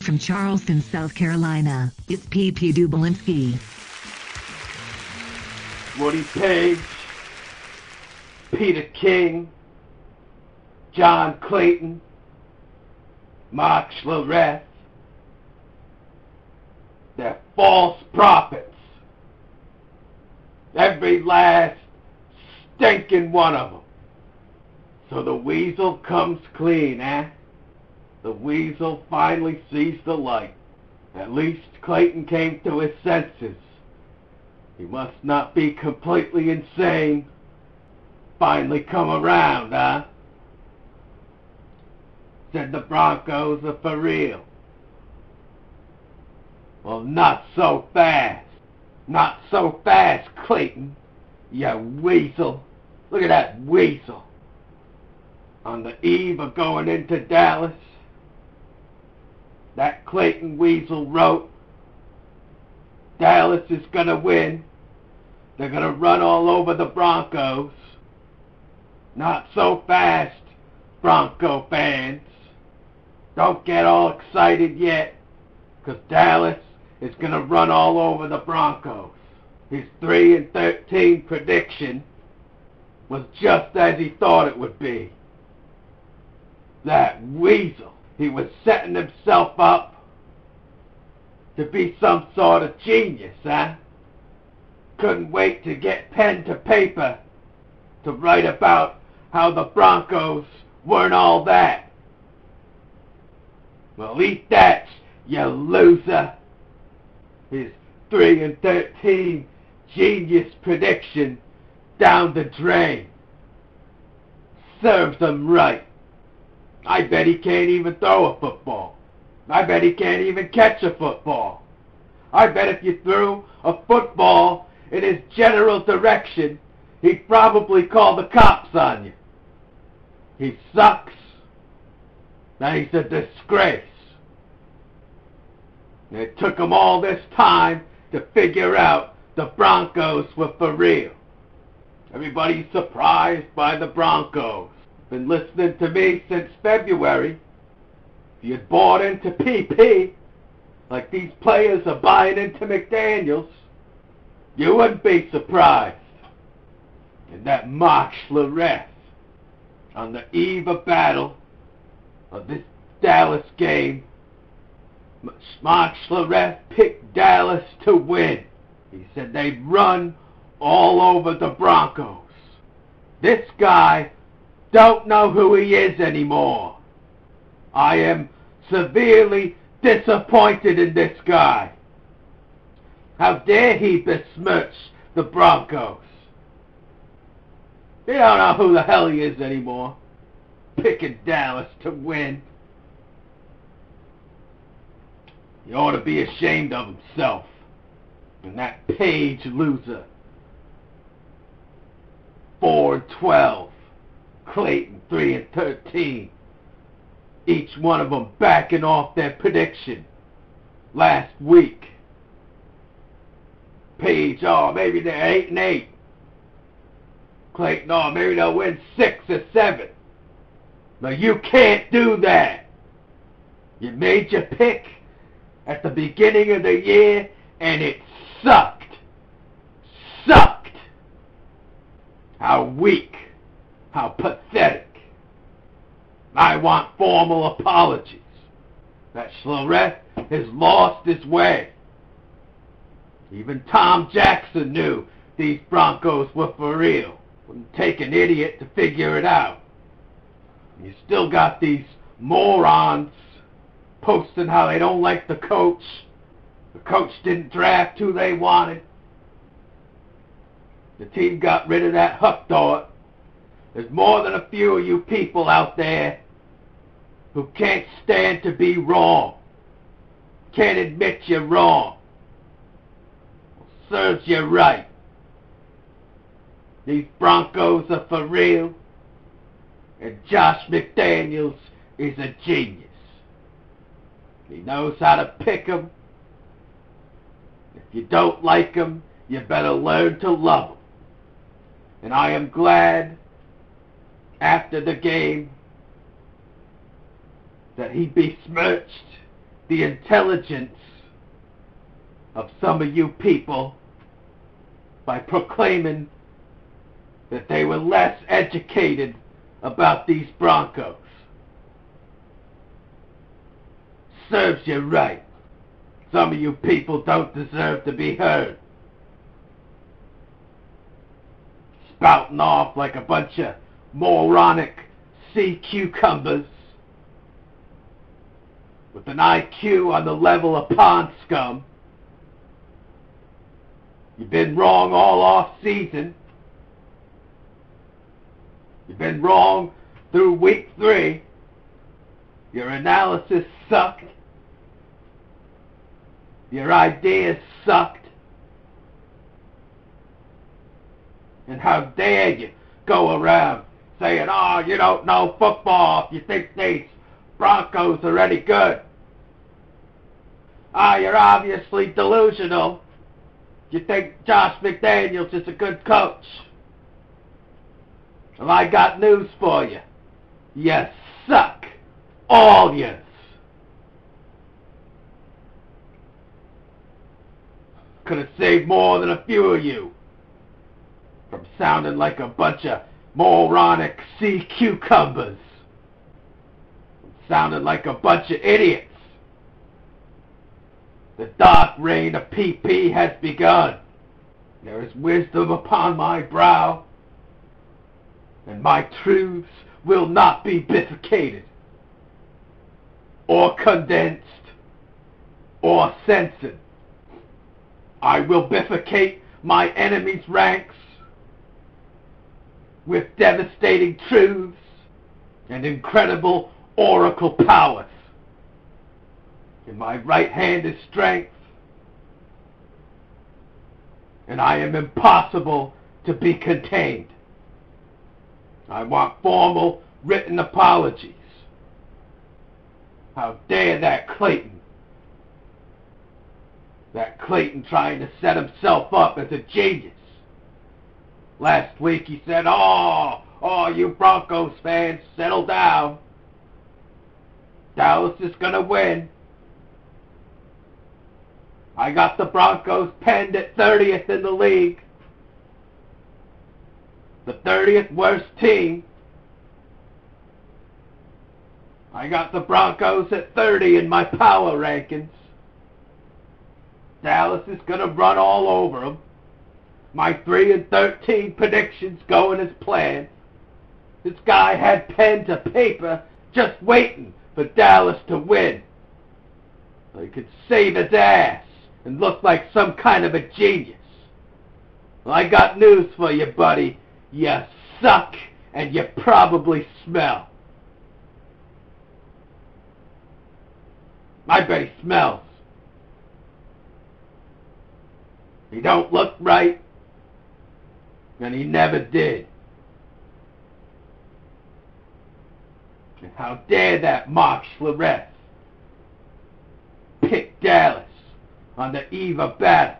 From Charleston, South Carolina, it's P.P. Dublinski. Woody Paige, Peter King, John Clayton, Mark Schlereth. They're false prophets. Every last stinking one of them. So the weasel comes clean, eh? The weasel finally sees the light. At least Clayton came to his senses. He must not be completely insane. Finally come around, huh? Said the Broncos are for real. Well, not so fast. Not so fast, Clayton. You weasel. Look at that weasel. On the eve of going into Dallas, that Clayton weasel wrote, Dallas is going to win. They're going to run all over the Broncos. Not so fast, Bronco fans. Don't get all excited yet, because Dallas is going to run all over the Broncos. His 3-13 prediction was just as he thought it would be. That weasel. He was setting himself up to be some sort of genius, huh? Couldn't wait to get pen to paper to write about how the Broncos weren't all that. Well, eat that, you loser. His 3-13 genius prediction down the drain. Serves him right. I bet he can't even throw a football. I bet he can't even catch a football. I bet if you threw a football in his general direction, he'd probably call the cops on you. He sucks. Now he's a disgrace. And it took him all this time to figure out the Broncos were for real. Everybody's surprised by the Broncos. Been listening to me since February. If you'd bought into PP, like these players are buying into McDaniels, you wouldn't be surprised. And that Mark Schlereth, on the eve of battle of this Dallas game, Mark Schlereth picked Dallas to win. He said they'd run all over the Broncos. This guy don't know who he is anymore. I am severely disappointed in this guy. How dare he besmirch the Broncos? He don't know who the hell he is anymore. Picking Dallas to win. He ought to be ashamed of himself. And that Paige loser. 4-12. Clayton 3-13. Each one of them backing off their prediction last week. Paige, oh, maybe they're 8-8. Clayton, oh, maybe they'll win 6 or 7. But you can't do that. You made your pick at the beginning of the year, and it sucked. Sucked. How weak. How pathetic. I want formal apologies. That Schlereth has lost his way. Even Tom Jackson knew these Broncos were for real. Wouldn't take an idiot to figure it out. You still got these morons posting how they don't like the coach. The coach didn't draft who they wanted. The team got rid of that Huckdort. There's more than a few of you people out there who can't stand to be wrong. Can't admit you're wrong. Well, serves you right. These Broncos are for real. And Josh McDaniels is a genius. He knows how to pick 'em. If you don't like 'em, you better learn to love 'em. And I am glad after the game that he besmirched the intelligence of some of you people by proclaiming that they were less educated about these Broncos. Serves you right. Some of you people don't deserve to be heard. Spouting off like a bunch of moronic sea cucumbers with an IQ on the level of pond scum. You've been wrong all off season. You've been wrong through week 3. Your analysis sucked. Your ideas sucked. And how dare you go around saying, oh, you don't know football if you think these Broncos are any good. Ah, you're obviously delusional. You think Josh McDaniels is a good coach. Well, I got news for you. You suck. All yous. Could have saved more than a few of you from sounding like a bunch of moronic sea cucumbers. Sounding like a bunch of idiots. The dark reign of PP has begun. There is wisdom upon my brow, and my truths will not be bifurcated, or condensed, or censored. I will bifurcate my enemy's ranks with devastating truths and incredible oracle powers. In my right hand is strength, and I am impossible to be contained. I want formal written apologies. How dare that Clayton? That Clayton trying to set himself up as a genius. Last week he said, oh, you Broncos fans, settle down. Dallas is going to win. I got the Broncos penned at 30th in the league. The 30th worst team. I got the Broncos at 30 in my power rankings. Dallas is going to run all over them. My 3-13 predictions going as planned. This guy had pen to paper just waiting for Dallas to win, so he could save his ass and look like some kind of a genius. Well, I got news for you, buddy. You suck, and you probably smell. I bet he smells. He don't look right, and he never did. And how dare that Mark Schlereth pick Dallas on the eve of battle.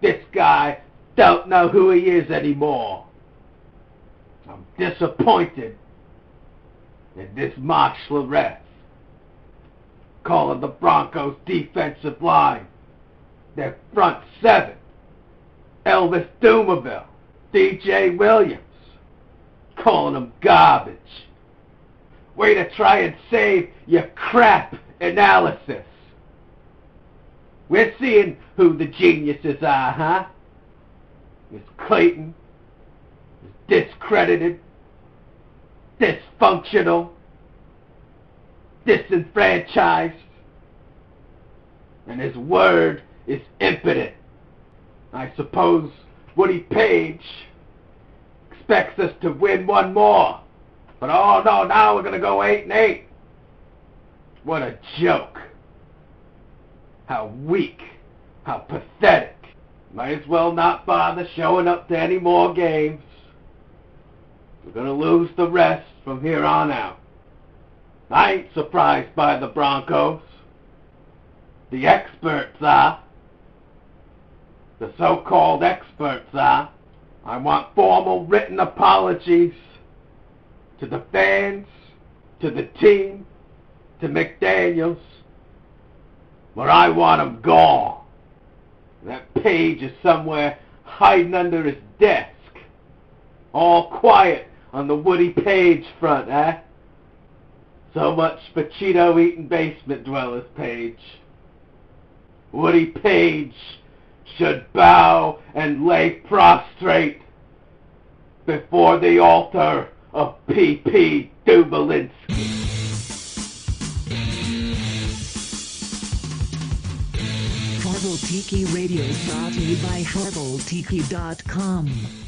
This guy don't know who he is anymore. I'm disappointed in this Mark Schlereth, calling the Broncos defensive line their front seven. Elvis Dumerville, DJ Williams, calling them garbage. Way to try and save your crap analysis. We're seeing who the geniuses are, huh? Miss Clayton is discredited, dysfunctional, disenfranchised, and his word is impotent. I suppose Woody Paige expects us to win one more. But oh no, now we're going to go 8-8. What a joke. How weak. How pathetic. Might as well not bother showing up to any more games. We're going to lose the rest from here on out. I ain't surprised by the Broncos. The experts are. The so-called experts are. I want formal written apologies to the fans, to the team, to McDaniels, where I want him gone. That Paige is somewhere hiding under his desk. All quiet on the Woody Paige front, eh? So much for Cheeto-eating basement dwellers, Paige. Woody Paige should bow and lay prostrate before the altar of P.P. Dublinski. Herbal Tiki Radio is brought to you by HerbalTiki.com.